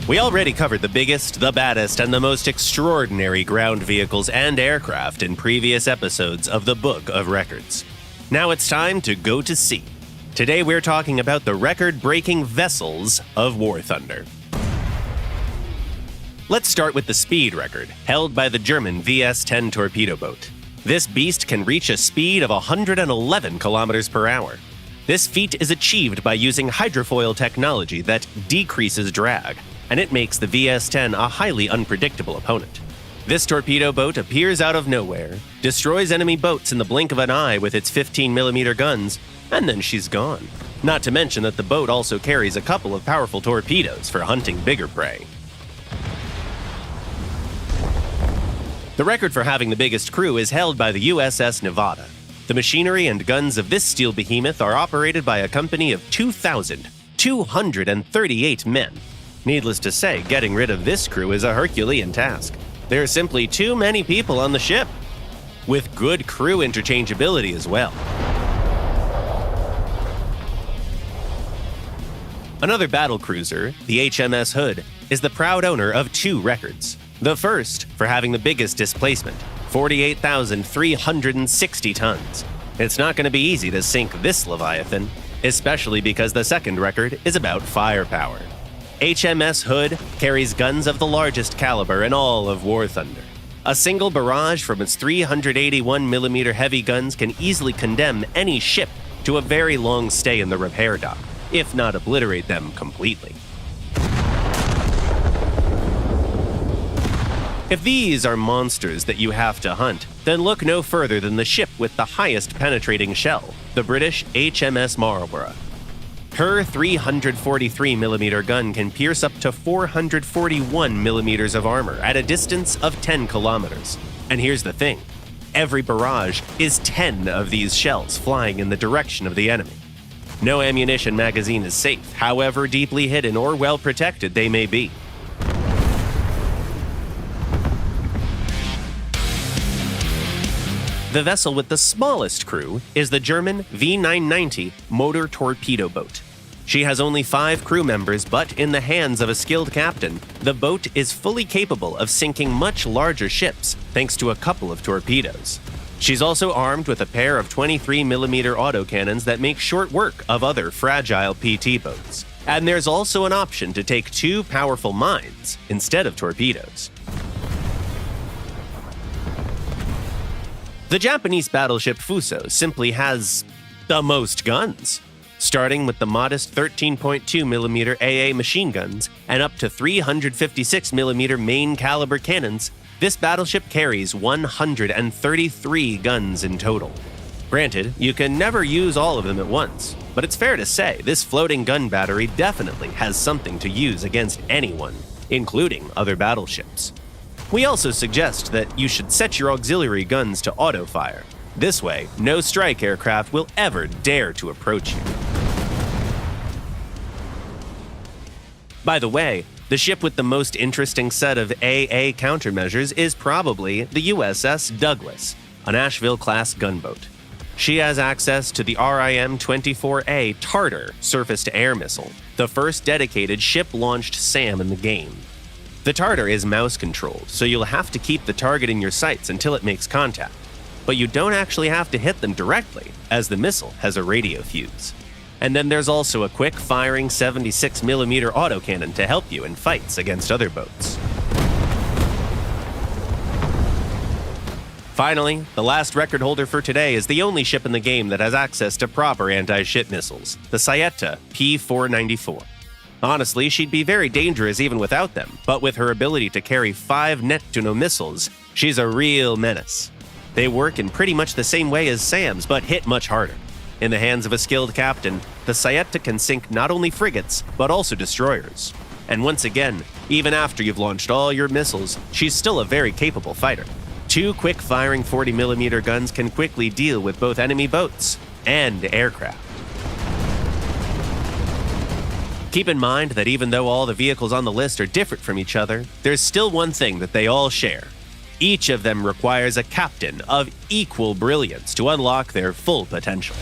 We already covered the biggest, the baddest, and the most extraordinary ground vehicles and aircraft in previous episodes of the Book of Records. Now it's time to go to sea. Today we're talking about the record-breaking vessels of War Thunder. Let's start with the speed record, held by the German VS-10 torpedo boat. This beast can reach a speed of 111 kilometers per hour. This feat is achieved by using hydrofoil technology that decreases drag, and it makes the VS-10 a highly unpredictable opponent. This torpedo boat appears out of nowhere, destroys enemy boats in the blink of an eye with its 15mm guns, and then she's gone. Not to mention that the boat also carries a couple of powerful torpedoes for hunting bigger prey. The record for having the biggest crew is held by the USS Nevada. The machinery and guns of this steel behemoth are operated by a company of 2,238 men. Needless to say, getting rid of this crew is a Herculean task. There are simply too many people on the ship, with good crew interchangeability as well. Another battlecruiser, the HMS Hood, is the proud owner of two records. The first for having the biggest displacement, 48,360 tons. It's not going to be easy to sink this Leviathan, especially because the second record is about firepower. HMS Hood carries guns of the largest caliber in all of War Thunder. A single barrage from its 381mm heavy guns can easily condemn any ship to a very long stay in the repair dock, if not obliterate them completely. If these are monsters that you have to hunt, then look no further than the ship with the highest penetrating shell, the British HMS Marlborough. Her 343mm gun can pierce up to 441mm of armor at a distance of 10 kilometers. And here's the thing, every barrage is 10 of these shells flying in the direction of the enemy. No ammunition magazine is safe, however deeply hidden or well protected they may be. The vessel with the smallest crew is the German V990 motor torpedo boat. She has only 5 crew members, but in the hands of a skilled captain, the boat is fully capable of sinking much larger ships thanks to a couple of torpedoes. She's also armed with a pair of 23mm autocannons that make short work of other fragile PT boats. And there's also an option to take 2 powerful mines instead of torpedoes. The Japanese battleship Fuso simply has the most guns. Starting with the modest 13.2mm AA machine guns and up to 356mm main caliber cannons, this battleship carries 133 guns in total. Granted, you can never use all of them at once, but it's fair to say this floating gun battery definitely has something to use against anyone, including other battleships. We also suggest that you should set your auxiliary guns to auto-fire. This way, no strike aircraft will ever dare to approach you. By the way, the ship with the most interesting set of AA countermeasures is probably the USS Douglas, an Asheville-class gunboat. She has access to the RIM-24A Tartar surface-to-air missile, the first dedicated ship-launched SAM in the game. The Tartar is mouse-controlled, so you'll have to keep the target in your sights until it makes contact. But you don't actually have to hit them directly, as the missile has a radio fuse. And then there's also a quick-firing 76mm autocannon to help you in fights against other boats. Finally, the last record holder for today is the only ship in the game that has access to proper anti-ship missiles, the Sayetta P-494. Honestly, she'd be very dangerous even without them, but with her ability to carry 5 net-to-no missiles, she's a real menace. They work in pretty much the same way as SAMs, but hit much harder. In the hands of a skilled captain, the Sayetta can sink not only frigates, but also destroyers. And once again, even after you've launched all your missiles, she's still a very capable fighter. 2 quick-firing 40mm guns can quickly deal with both enemy boats and aircraft. Keep in mind that even though all the vehicles on the list are different from each other, there's still one thing that they all share. Each of them requires a captain of equal brilliance to unlock their full potential.